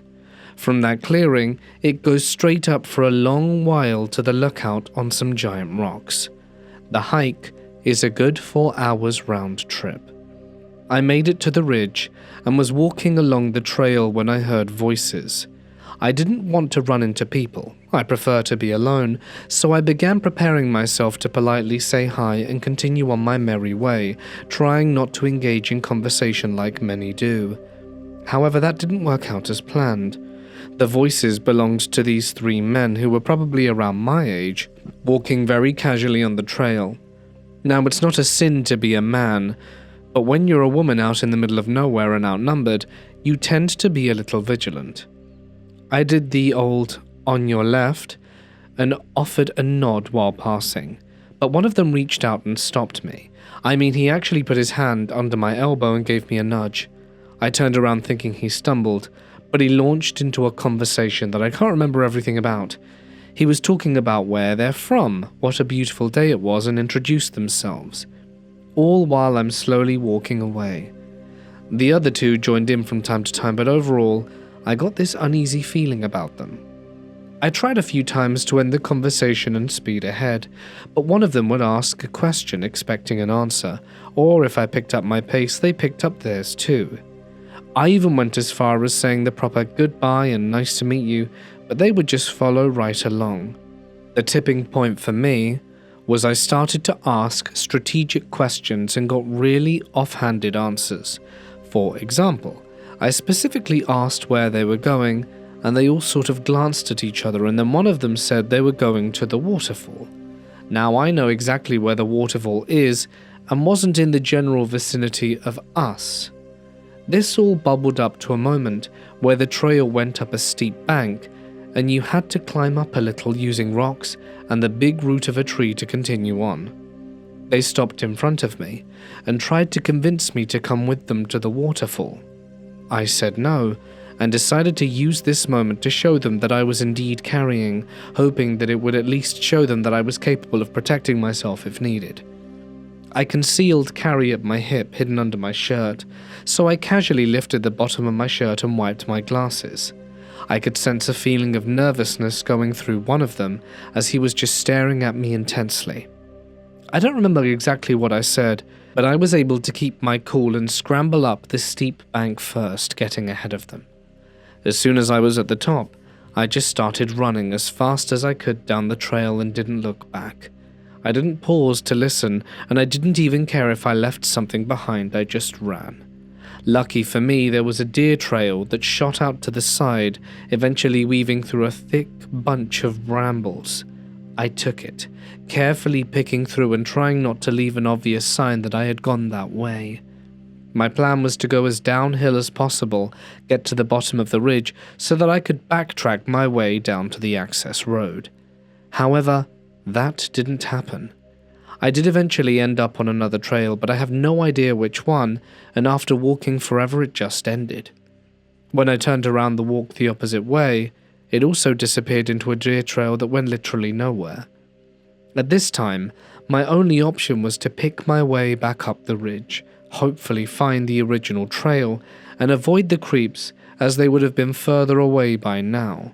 From that clearing, it goes straight up for a long while to the lookout on some giant rocks. The hike is a good 4 hours round trip. I made it to the ridge and was walking along the trail when I heard voices. I didn't want to run into people. I prefer to be alone, so I began preparing myself to politely say hi and continue on my merry way, trying not to engage in conversation like many do. However, that didn't work out as planned. The voices belonged to these 3 men who were probably around my age, walking very casually on the trail. Now, it's not a sin to be a man, but when you're a woman out in the middle of nowhere and outnumbered, you tend to be a little vigilant. I did the old "on your left" and offered a nod while passing, but one of them reached out and stopped me. I mean, he actually put his hand under my elbow and gave me a nudge. I turned around thinking he stumbled, but he launched into a conversation that I can't remember everything about. He was talking about where they're from, what a beautiful day it was, and introduced themselves. All while I'm slowly walking away. The other 2 joined in from time to time, but overall, I got this uneasy feeling about them. I tried a few times to end the conversation and speed ahead, but one of them would ask a question expecting an answer, or if I picked up my pace, they picked up theirs too. I even went as far as saying the proper goodbye and nice to meet you, but they would just follow right along. The tipping point for me was I started to ask strategic questions and got really offhanded answers. For example, I specifically asked where they were going, and they all sort of glanced at each other, and then one of them said they were going to the waterfall. Now I know exactly where the waterfall is and wasn't in the general vicinity of us. This all bubbled up to a moment where the trail went up a steep bank and you had to climb up a little using rocks and the big root of a tree to continue on. They stopped in front of me and tried to convince me to come with them to the waterfall. I said no and decided to use this moment to show them that I was indeed carrying, hoping that it would at least show them that I was capable of protecting myself if needed. I concealed carry at my hip hidden under my shirt, so I casually lifted the bottom of my shirt and wiped my glasses. I could sense a feeling of nervousness going through one of them as he was just staring at me intensely. I don't remember exactly what I said, but I was able to keep my cool and scramble up the steep bank first, getting ahead of them. As soon as I was at the top, I just started running as fast as I could down the trail and didn't look back. I didn't pause to listen, and I didn't even care if I left something behind, I just ran. Lucky for me, there was a deer trail that shot out to the side, eventually weaving through a thick bunch of brambles. I took it, carefully picking through and trying not to leave an obvious sign that I had gone that way. My plan was to go as downhill as possible, get to the bottom of the ridge so that I could backtrack my way down to the access road. However, that didn't happen. I did eventually end up on another trail, but I have no idea which one, and after walking forever it just ended. When I turned around to walk the opposite way, it also disappeared into a deer trail that went literally nowhere. At this time, my only option was to pick my way back up the ridge, hopefully find the original trail, and avoid the creeps as they would have been further away by now.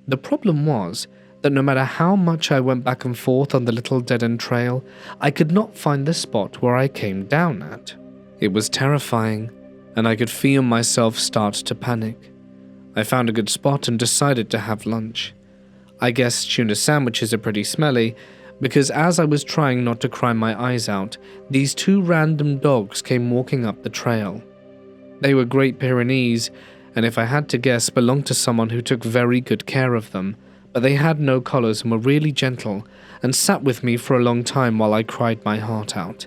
The problem was that no matter how much I went back and forth on the little dead-end trail, I could not find the spot where I came down at. It was terrifying, and I could feel myself start to panic. I found a good spot and decided to have lunch. I guess tuna sandwiches are pretty smelly, because as I was trying not to cry my eyes out, these two random dogs came walking up the trail. They were Great Pyrenees, and if I had to guess, belonged to someone who took very good care of them, but they had no collars and were really gentle, and sat with me for a long time while I cried my heart out.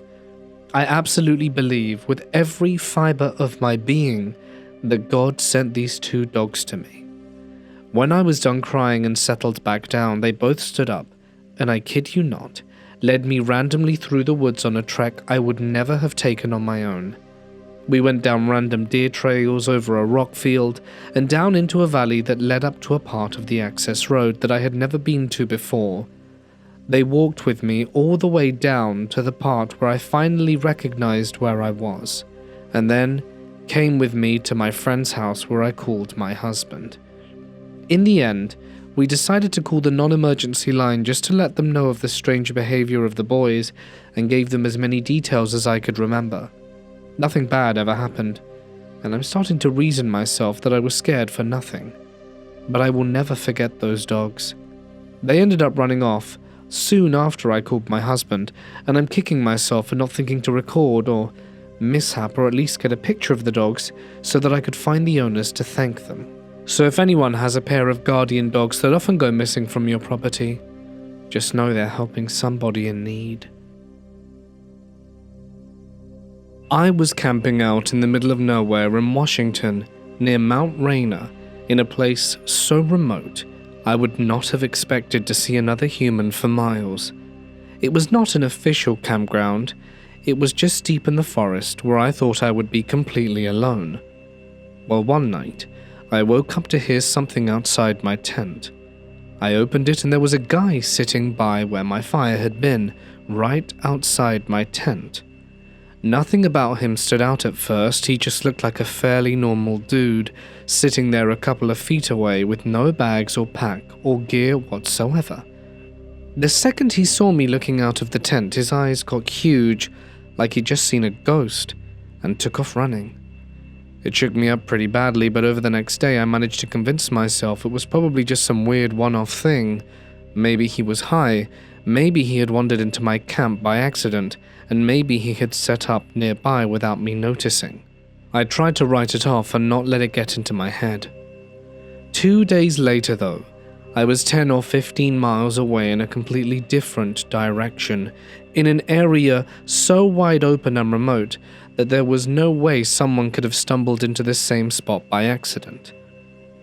I absolutely believe, with every fiber of my being, that God sent these two dogs to me. When I was done crying and settled back down, they both stood up, and I kid you not, led me randomly through the woods on a trek I would never have taken on my own. We went down random deer trails over a rock field and down into a valley that led up to a part of the access road that I had never been to before. They walked with me all the way down to the part where I finally recognized where I was, and then came with me to my friend's house where I called my husband. In the end, we decided to call the non-emergency line just to let them know of the strange behavior of the boys and gave them as many details as I could remember. Nothing bad ever happened, and I'm starting to reason myself that I was scared for nothing. But I will never forget those dogs. They ended up running off soon after I called my husband, and I'm kicking myself for not thinking to record or mishap or at least get a picture of the dogs so that I could find the owners to thank them. So if anyone has a pair of guardian dogs that often go missing from your property, just know they're helping somebody in need. I was camping out in the middle of nowhere in Washington, near Mount Rainier, in a place so remote I would not have expected to see another human for miles. It was not an official campground, it was just deep in the forest where I thought I would be completely alone. Well, one night, I woke up to hear something outside my tent. I opened it and there was a guy sitting by where my fire had been, right outside my tent. Nothing about him stood out at first, he just looked like a fairly normal dude, sitting there a couple of feet away with no bags or pack or gear whatsoever. The second he saw me looking out of the tent, his eyes got huge, like he'd just seen a ghost, and took off running. It shook me up pretty badly, but over the next day I managed to convince myself it was probably just some weird one-off thing. Maybe he was high, maybe he had wandered into my camp by accident, and maybe he had set up nearby without me noticing. I tried to write it off and not let it get into my head. 2 days later, though, I was 10 or 15 miles away in a completely different direction, in an area so wide open and remote that there was no way someone could have stumbled into the same spot by accident.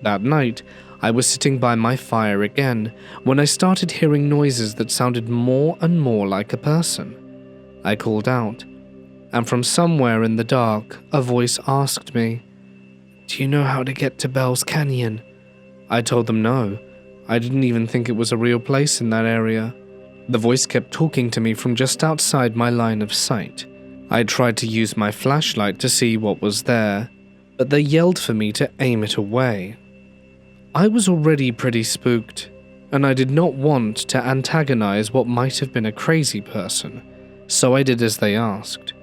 That night, I was sitting by my fire again when I started hearing noises that sounded more and more like a person. I called out, and from somewhere in the dark, a voice asked me, "Do you know how to get to Bell's Canyon?" I told them no. I didn't even think it was a real place in that area. The voice kept talking to me from just outside my line of sight. I tried to use my flashlight to see what was there, but they yelled for me to aim it away. I was already pretty spooked, and I did not want to antagonize what might have been a crazy person, so I did as they asked.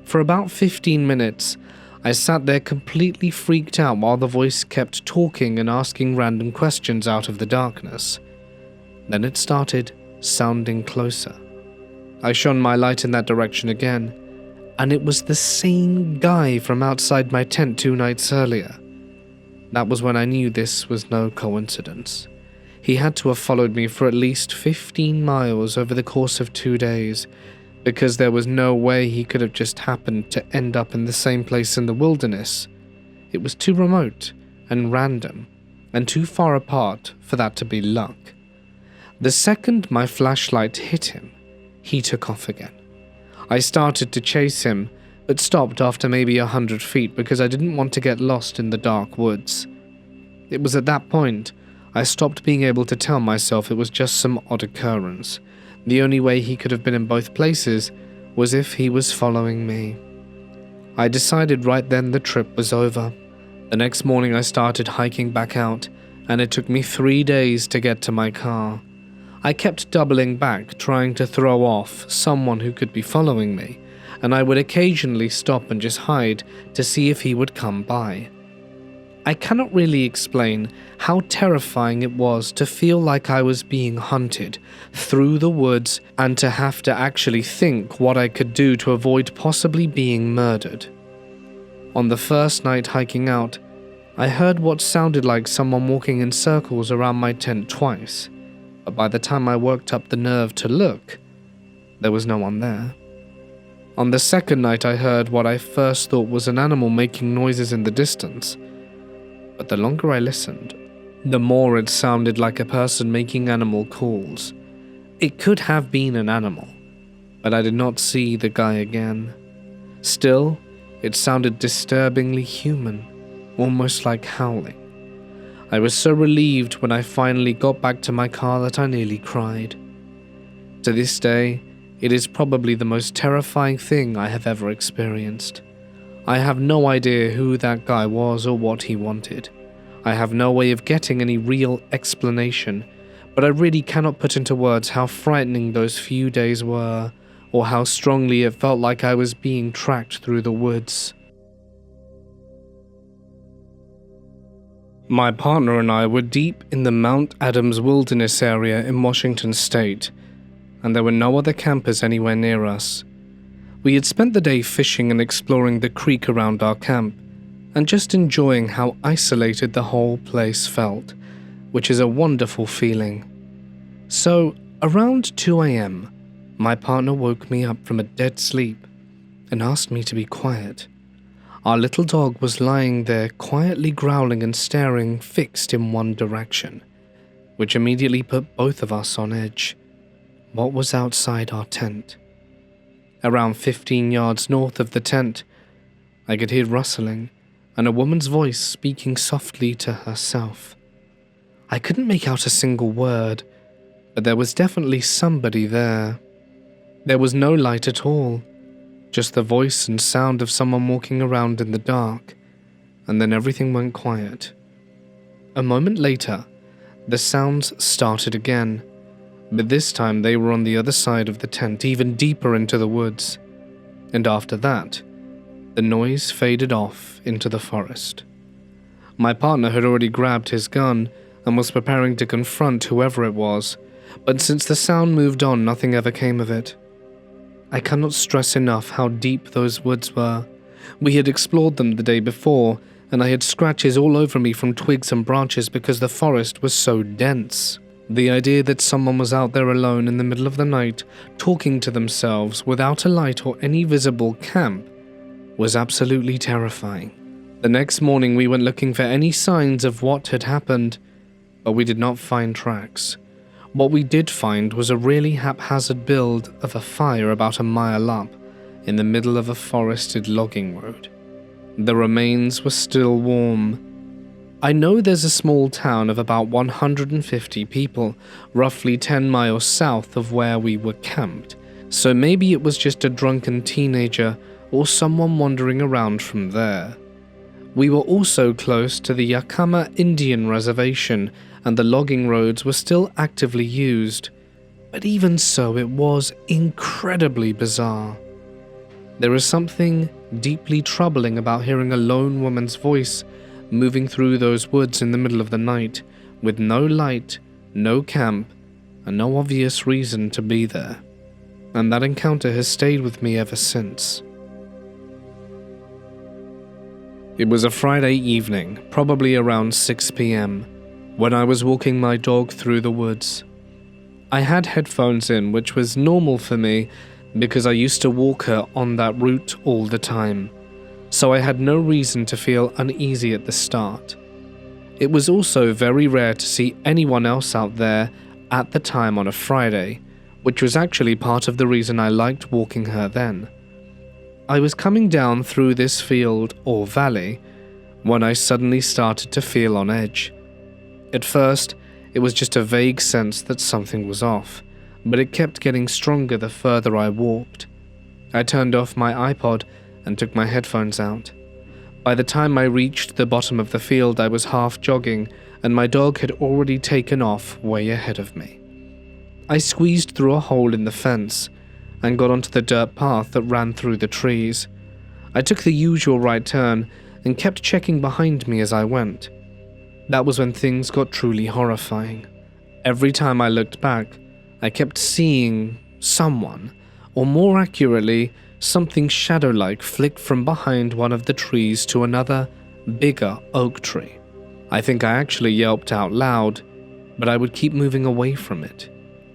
For about 15 minutes, I sat there completely freaked out while the voice kept talking and asking random questions out of the darkness. Then it started sounding closer. I shone my light in that direction again, and it was the same guy from outside my tent 2 nights earlier. That was when I knew this was no coincidence. He had to have followed me for at least 15 miles over the course of 2 days, because there was no way he could have just happened to end up in the same place in the wilderness. It was too remote and random, and too far apart for that to be luck. The second my flashlight hit him, he took off again. I started to chase him, but stopped after maybe 100 feet because I didn't want to get lost in the dark woods. It was at that point I stopped being able to tell myself it was just some odd occurrence. The only way he could have been in both places was if he was following me. I decided right then the trip was over. The next morning I started hiking back out, and it took me 3 days to get to my car. I kept doubling back, trying to throw off someone who could be following me, and I would occasionally stop and just hide to see if he would come by. I cannot really explain how terrifying it was to feel like I was being hunted through the woods and to have to actually think what I could do to avoid possibly being murdered. On the first night hiking out, I heard what sounded like someone walking in circles around my tent twice, but by the time I worked up the nerve to look, there was no one there. On the second night I heard what I first thought was an animal making noises in the distance, but the longer I listened, the more it sounded like a person making animal calls. It could have been an animal, but I did not see the guy again. Still, it sounded disturbingly human, almost like howling. I was so relieved when I finally got back to my car that I nearly cried. To this day, it is probably the most terrifying thing I have ever experienced. I have no idea who that guy was or what he wanted. I have no way of getting any real explanation, but I really cannot put into words how frightening those few days were, or how strongly it felt like I was being tracked through the woods. My partner and I were deep in the Mount Adams Wilderness area in Washington State, and there were no other campers anywhere near us. We had spent the day fishing and exploring the creek around our camp, and just enjoying how isolated the whole place felt, which is a wonderful feeling. So, around 2 a.m., my partner woke me up from a dead sleep and asked me to be quiet. Our little dog was lying there quietly growling and staring fixed in one direction, which immediately put both of us on edge. What was outside our tent? Around 15 yards north of the tent, I could hear rustling and a woman's voice speaking softly to herself. I couldn't make out a single word, but there was definitely somebody there. There was no light at all, just the voice and sound of someone walking around in the dark, and then everything went quiet. A moment later, the sounds started again, but this time they were on the other side of the tent, even deeper into the woods. And after that, the noise faded off into the forest. My partner had already grabbed his gun and was preparing to confront whoever it was, but since the sound moved on, nothing ever came of it. I cannot stress enough how deep those woods were. We had explored them the day before, and I had scratches all over me from twigs and branches because the forest was so dense. The idea that someone was out there alone in the middle of the night, talking to themselves without a light or any visible camp, was absolutely terrifying. The next morning we went looking for any signs of what had happened, but we did not find tracks. What we did find was a really haphazard build of a fire about a mile up, in the middle of a forested logging road. The remains were still warm. I know there's a small town of about 150 people, roughly 10 miles south of where we were camped, so maybe it was just a drunken teenager or someone wandering around from there. We were also close to the Yakama Indian Reservation, and the logging roads were still actively used, but even so it was incredibly bizarre. There is something deeply troubling about hearing a lone woman's voice moving through those woods in the middle of the night, with no light, no camp, and no obvious reason to be there. And that encounter has stayed with me ever since. It was a Friday evening, probably around 6 p.m, when I was walking my dog through the woods. I had headphones in, which was normal for me because I used to walk her on that route all the time, so I had no reason to feel uneasy at the start. It was also very rare to see anyone else out there at the time on a Friday, which was actually part of the reason I liked walking her then. I was coming down through this field or valley when I suddenly started to feel on edge. At first, it was just a vague sense that something was off, but it kept getting stronger the further I walked. I turned off my iPod and took my headphones out. By the time I reached the bottom of the field, I was half jogging, and my dog had already taken off way ahead of me. I squeezed through a hole in the fence and got onto the dirt path that ran through the trees. I took the usual right turn and kept checking behind me as I went. That was when things got truly horrifying. Every time I looked back, I kept seeing someone, or more accurately, something shadow-like flick from behind one of the trees to another, bigger oak tree. I think I actually yelped out loud, but I would keep moving away from it.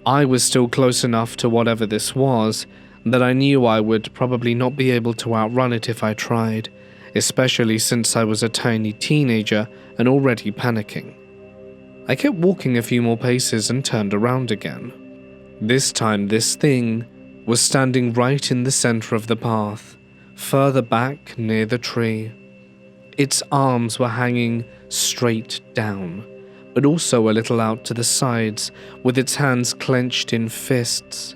I was still close enough to whatever this was that I knew I would probably not be able to outrun it if I tried, especially since I was a tiny teenager and already panicking. I kept walking a few more paces and turned around again. This time this thing was standing right in the center of the path, further back near the tree. Its arms were hanging straight down, but also a little out to the sides, with its hands clenched in fists.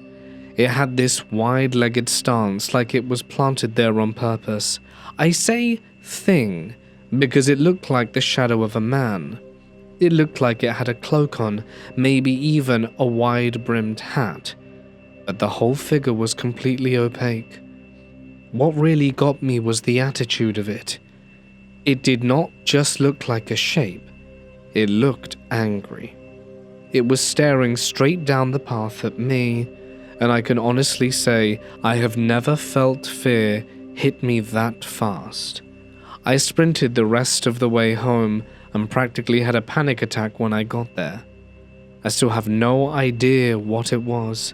It had this wide-legged stance like it was planted there on purpose. I say thing because it looked like the shadow of a man. It looked like it had a cloak on, maybe even a wide-brimmed hat, but the whole figure was completely opaque. What really got me was the attitude of it. It did not just look like a shape. It looked angry. It was staring straight down the path at me, and I can honestly say I have never felt fear hit me that fast. I sprinted the rest of the way home and practically had a panic attack when I got there. I still have no idea what it was,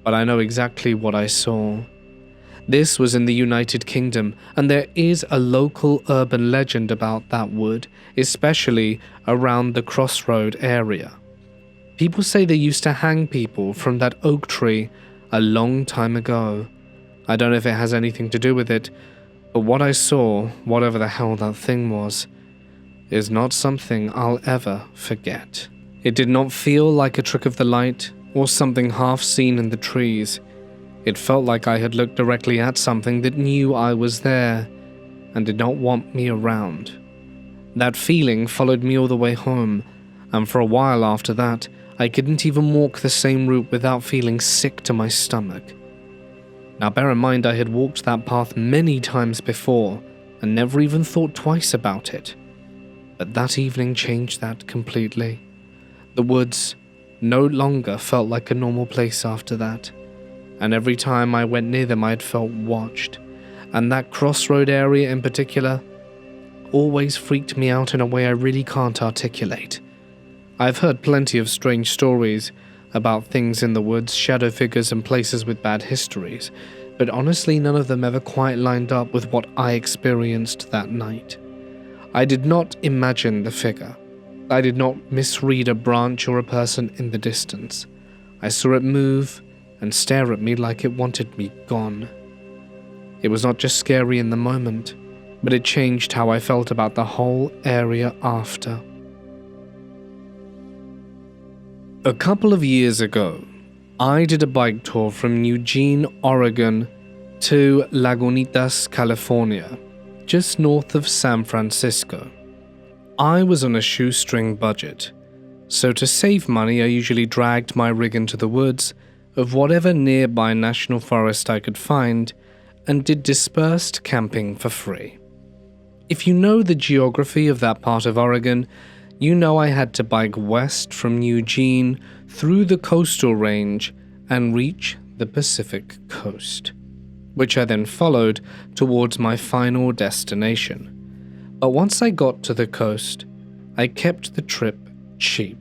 but I know exactly what I saw. This was in the United Kingdom, and there is a local urban legend about that wood, especially around the Crossroad area. People say they used to hang people from that oak tree a long time ago. I don't know if it has anything to do with it, but what I saw, whatever the hell that thing was, is not something I'll ever forget. It did not feel like a trick of the light or something half seen in the trees. It felt like I had looked directly at something that knew I was there and did not want me around. That feeling followed me all the way home, and for a while after that, I couldn't even walk the same route without feeling sick to my stomach. Now bear in mind I had walked that path many times before and never even thought twice about it. But that evening changed that completely. The woods no longer felt like a normal place after that, and every time I went near them I'd felt watched, and that crossroad area in particular, always freaked me out in a way I really can't articulate. I've heard plenty of strange stories about things in the woods, shadow figures, and places with bad histories, but honestly none of them ever quite lined up with what I experienced that night. I did not imagine the figure. I did not misread a branch or a person in the distance. I saw it move and stare at me like it wanted me gone. It was not just scary in the moment, but it changed how I felt about the whole area after. A couple of years ago, I did a bike tour from Eugene, Oregon to Lagunitas, California, just north of San Francisco. I was on a shoestring budget, so to save money I usually dragged my rig into the woods of whatever nearby national forest I could find and did dispersed camping for free. If you know the geography of that part of Oregon, you know I had to bike west from Eugene through the coastal range and reach the Pacific coast, which I then followed towards my final destination. But once I got to the coast, I kept the trip cheap,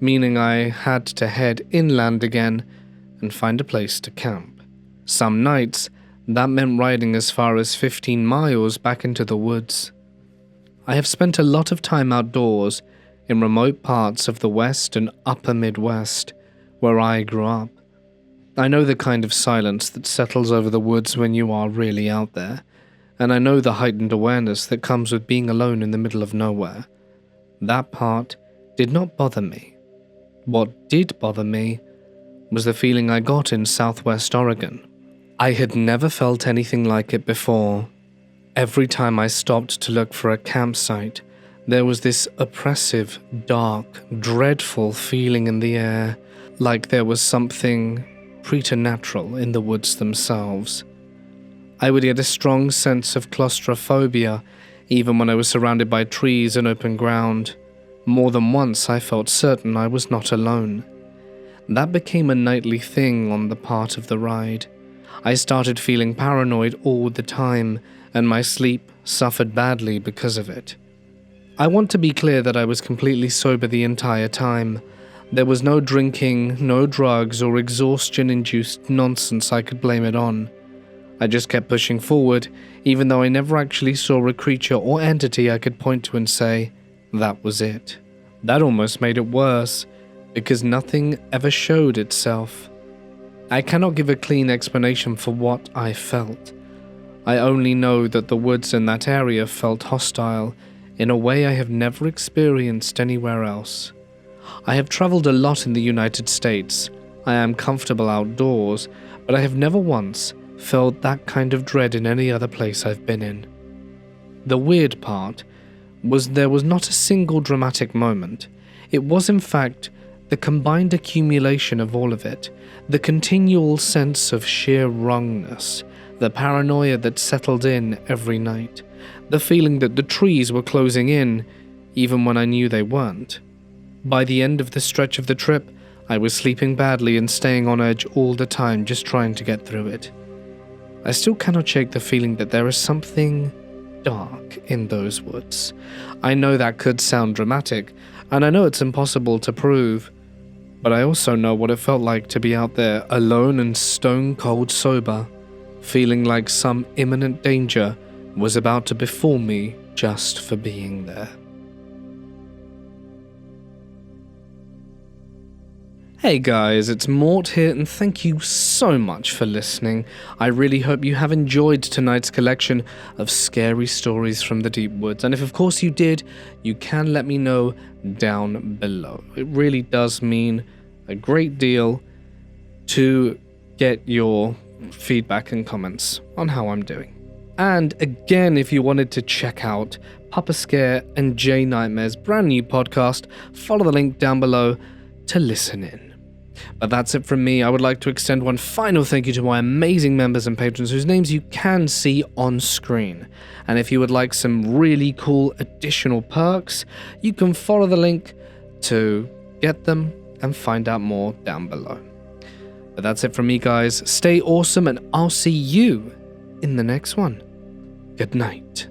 meaning I had to head inland again and find a place to camp. Some nights, that meant riding as far as 15 miles back into the woods. I have spent a lot of time outdoors in remote parts of the West and upper Midwest, where I grew up. I know the kind of silence that settles over the woods when you are really out there, and I know the heightened awareness that comes with being alone in the middle of nowhere. That part did not bother me. What did bother me was the feeling I got in Southwest Oregon. I had never felt anything like it before. Every time I stopped to look for a campsite, there was this oppressive, dark, dreadful feeling in the air, like there was something preternatural in the woods themselves. I would get a strong sense of claustrophobia, even when I was surrounded by trees and open ground. More than once I felt certain I was not alone. That became a nightly thing on the part of the ride. I started feeling paranoid all the time, and my sleep suffered badly because of it. I want to be clear that I was completely sober the entire time. There was no drinking, no drugs, or exhaustion-induced nonsense I could blame it on. I just kept pushing forward, even though I never actually saw a creature or entity I could point to and say, that was it. That almost made it worse, because nothing ever showed itself. I cannot give a clean explanation for what I felt. I only know that the woods in that area felt hostile in a way I have never experienced anywhere else. I have traveled a lot in the United States. I am comfortable outdoors, but I have never once felt that kind of dread in any other place I've been in. The weird part was there was not a single dramatic moment. It was in fact the combined accumulation of all of it, the continual sense of sheer wrongness, the paranoia that settled in every night, the feeling that the trees were closing in, even when I knew they weren't. By the end of the stretch of the trip, I was sleeping badly and staying on edge all the time just trying to get through it. I still cannot shake the feeling that there is something dark in those woods. I know that could sound dramatic, and I know it's impossible to prove, but I also know what it felt like to be out there alone and stone cold sober, feeling like some imminent danger was about to befall me just for being there. Hey guys, it's Mort here, and thank you so much for listening. I really hope you have enjoyed tonight's collection of scary stories from the deep woods, and if of course you did, you can let me know down below. It really does mean a great deal to get your feedback and comments on how I'm doing. And again, if you wanted to check out Papa Scare and J Nightmare's brand new podcast, follow the link down below to listen in. But that's it from me. I would like to extend one final thank you to my amazing members and patrons whose names you can see on screen. And if you would like some really cool additional perks, you can follow the link to get them and find out more down below. But that's it from me, guys. Stay awesome, and I'll see you in the next one. Good night.